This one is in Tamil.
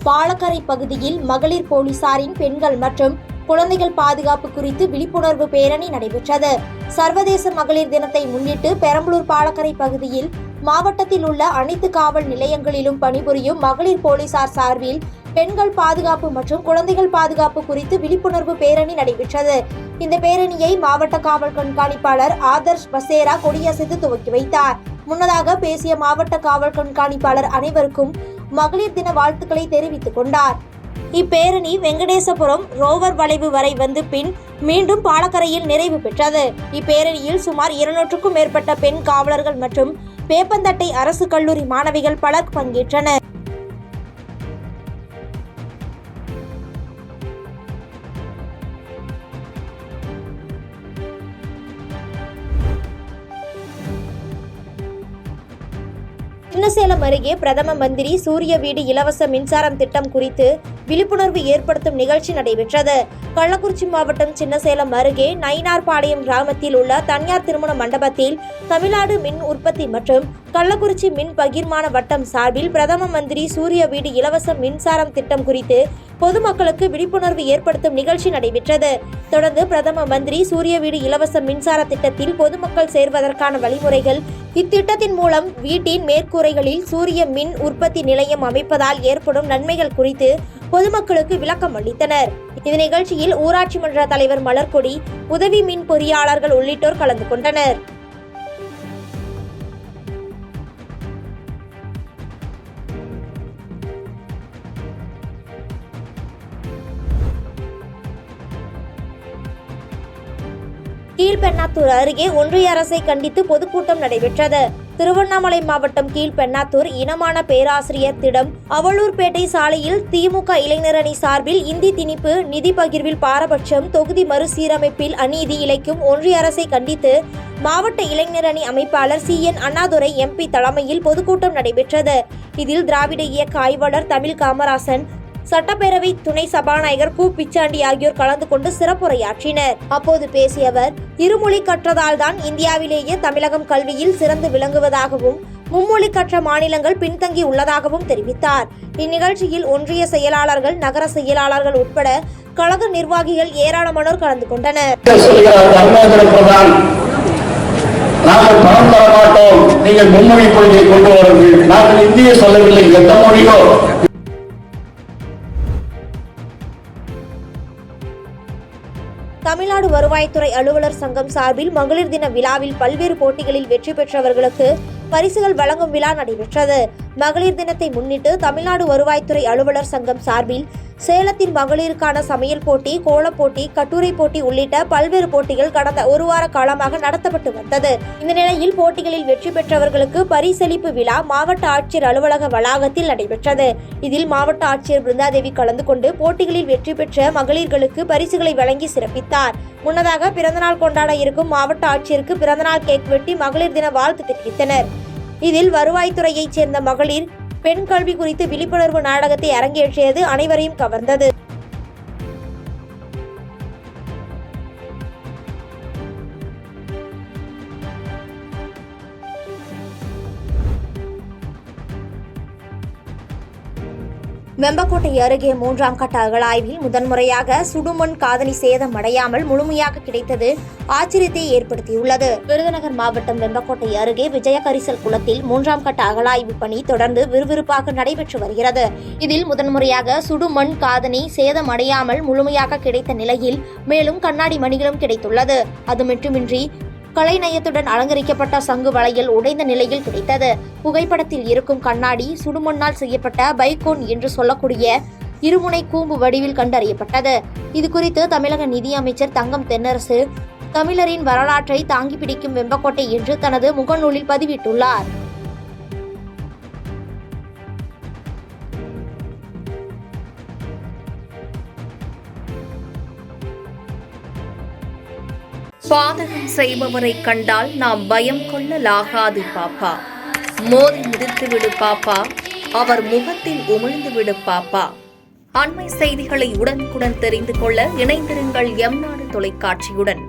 பாலக்கரை பகுதியில் மகளிர் போலீசாரின் பெண்கள் மற்றும் குழந்தைகள் பாதுகாப்பு குறித்து விழிப்புணர்வு பேரணி நடைபெற்றது. சர்வதேச மகளிர் தினத்தை முன்னிட்டு பெரம்பலூர் பாலக்கரை பகுதியில் மாவட்டத்தில் உள்ள அனைத்து காவல் நிலையங்களிலும் பணிபுரியும் மகளிர் போலீசார் சார்பில் பெண்கள் பாதுகாப்பு மற்றும் குழந்தைகள் பாதுகாப்பு குறித்து விழிப்புணர்வு பேரணி நடைபெற்றது. இந்த பேரணியை மாவட்ட காவல் கண்காணிப்பாளர் ஆதர்ஷ் பசேரா கொடியசைத்து துவக்கி வைத்தார். முன்னதாக பேசிய மாவட்ட காவல் கண்காணிப்பாளர் அனைவருக்கும் மகளிர் தின வாழ்த்துக்களை தெரிவித்துக் கொண்டார். இப்பேரணி வெங்கடேசபுரம் ரோவர் வளைவு வரை வந்து பின் மீண்டும் பாலக்கரையில் நிறைவு பெற்றது. இப்பேரணியில் சுமார் 200க்கும் மேற்பட்ட பெண் காவலர்கள் மற்றும் வேப்பந்தட்டை அரசு கல்லூரி மாணவிகள் பலர் பங்கேற்றனர். சின்னசேலம் அருகே பிரதம மந்திரி சூரிய வீடு இலவச மின்சாரம் திட்டம் குறித்து விழிப்புணர்வு ஏற்படுத்தும் நிகழ்ச்சி நடைபெற்றது. கள்ளக்குறிச்சி மாவட்டம் சின்னசேலம் அருகே நயினார்பாளையம் கிராமத்தில் உள்ள தனியார் திருமண மண்டபத்தில் தமிழ்நாடு மின் உற்பத்தி மற்றும் கள்ளக்குறிச்சி மின் பகிர்மான வட்டம் சார்பில் பிரதம மந்திரி சூரிய வீடு இலவச மின்சாரம் திட்டம் குறித்து பொதுமக்களுக்கு விழிப்புணர்வு ஏற்படுத்தும் நிகழ்ச்சி நடைபெற்றது. தொடர்ந்து பிரதம மந்திரி சூரிய வீடு இலவச மின்சார திட்டத்தில் பொதுமக்கள் சேர்வதற்கான வழிமுறைகள், இத்திட்டத்தின் மூலம் வீட்டின் மேற்கூரைகளில் சூரிய மின் உற்பத்தி நிலையம் அமைப்பதால் ஏற்படும் நன்மைகள் குறித்து பொதுமக்களுக்கு விளக்கம் அளித்தனர். இந்த நிகழ்ச்சியில் ஊராட்சி மன்ற தலைவர் மலர்கொடி, உதவி மின் பொறியாளர்கள் உள்ளிட்டோர் கலந்து கொண்டனர். கீழ்பெண்ணாத்தூர் அருகே ஒன்றிய அரசை கண்டித்து பொதுக்கூட்டம் நடைபெற்றது. திருவண்ணாமலை மாவட்டம் கீழ்பெண்ணாத்தூர் இனமான பேராசிரியர் திடம் அவலூர்பேட்டை சாலையில் திமுக இளைஞர் அணி சார்பில் இந்தி திணிப்பு, நிதி பகிர்வில் பாரபட்சம், தொகுதி மறுசீரமைப்பில் அநீதி இழைக்கும் ஒன்றிய அரசை கண்டித்து மாவட்ட இளைஞர் அணி அமைப்பாளர் CN அண்ணாதுரை MP தலைமையில் பொதுக்கூட்டம் நடைபெற்றது. இதில் திராவிட இயக்க ஆய்வாளர் தமிழ் காமராசன், சட்டப்பேரவை துணை சபாநாயகர் கு பிச்சாண்டி ஆகியோர் கலந்து கொண்டு சிறப்புரையாற்றினர். அப்போது பேசிய அவர், இருமொழி கற்றதால் தான் இந்தியாவிலேயே தமிழகம் கல்வியில் சிறந்து விளங்குவதாகவும் மும்மொழி கற்ற மாநிலங்கள் பின்தங்கி உள்ளதாகவும் தெரிவித்தார். இந்நிகழ்ச்சியில் ஒன்றிய செயலாளர்கள், நகர செயலாளர்கள் உட்பட கழக நிர்வாகிகள் ஏராளமானோர் கலந்து கொண்டனர். நாங்கள் பணம் தர மாட்டோம், நீங்கள் மும்மொழி கொள்கையை கொண்டு வாருங்கள், நாங்கள் இந்திய சொல்லவில்லை, எந்த மொழியோ. தமிழ்நாடு வருவாய்த்துறை அலுவலர் சங்கம் சார்பில் மகளிர் தின விழாவில் பல்வேறு போட்டிகளில் வெற்றி பெற்றவர்களுக்கு பரிசுகள் வழங்கும் விழா நடைபெற்றது. மகளிர் தினத்தை முன்னிட்டு தமிழ்நாடு வருவாய்த்துறை அலுவலர் சங்கம் சார்பில் சேலத்தில் மகளிருக்கான சமையல் போட்டி, கோலப்போட்டி, கட்டுரை போட்டி உள்ளிட்ட பல்வேறு போட்டிகள் கடந்த ஒரு வார காலமாக நடத்தப்பட்டு வந்தது. இந்த நிலையில் போட்டிகளில் வெற்றி பெற்றவர்களுக்கு பரிசளிப்பு விழா மாவட்ட ஆட்சியர் அலுவலக வளாகத்தில் நடைபெற்றது. இதில் மாவட்ட ஆட்சியர் பிருந்தாதேவி கலந்து கொண்டு போட்டிகளில் வெற்றி பெற்ற மகளிர்களுக்கு பரிசுகளை வழங்கி சிறப்பித்தார். முன்னதாக பிறந்தநாள் கொண்டாட இருக்கும் மாவட்ட ஆட்சியருக்கு பிறந்தநாள் கேக் வெட்டி மகளிர் தின வாழ்த்து தெரிவித்தனர். இதில் வருவாய்த்துறையைச் சேர்ந்த மகளிர் பெண் கல்வி குறித்து விழிப்புணர்வு நாடகத்தை அரங்கேற்றியது அனைவரையும் கவர்ந்தது. வெம்பக்கோட்டை அருகே 3ஆம் கட்ட அகழாய்வில் முதன்முறையாக சுடுமண் காதணி சேதம் அடையாமல் முழுமையாக கிடைத்தது ஆச்சரியத்தை ஏற்படுத்தியுள்ளது. விருதுநகர் மாவட்டம் வெம்பக்கோட்டை அருகே விஜயகரிசல் குளத்தில் 3ஆம் கட்ட அகழாய்வு பணி தொடர்ந்து விறுவிறுப்பாக நடைபெற்று வருகிறது. இதில் முதன்முறையாக சுடுமண் காதணி சேதம் அடையாமல் முழுமையாக கிடைத்த நிலையில் மேலும் கண்ணாடி மணிகளும் கிடைத்துள்ளது. அது மட்டுமின்றி கலைநயத்துடன் அலங்கரிக்கப்பட்ட சங்கு வளையல் உடைந்த நிலையில் கிடைத்தது. புகைப்படத்தில் இருக்கும் கண்ணாடி சுடுமண்ணால் செய்யப்பட்ட பைகோன் என்று சொல்லக்கூடிய இருமுனை கூம்பு வடிவில் கண்டறியப்பட்டது. இதுகுறித்து தமிழக நிதியமைச்சர் தங்கம் தென்னரசு தமிழரின் வரலாற்றை தாங்கி பிடிக்கும் வெம்பக்கோட்டை என்று தனது முகநூலில் பதிவிட்டுள்ளார். பாதகம் செய்பவரை கண்டால் நாம் பயம் கொள்ளலாகாது பாப்பா. மோதி மிதித்து விடு பாப்பா, அவர் முகத்தில் உமிழ்ந்து விடு பாப்பா. அண்மை செய்திகளை உடனுக்குடன் தெரிந்து கொள்ள இணைந்திருங்கள் எம் நாடு தொலைக்காட்சியுடன்.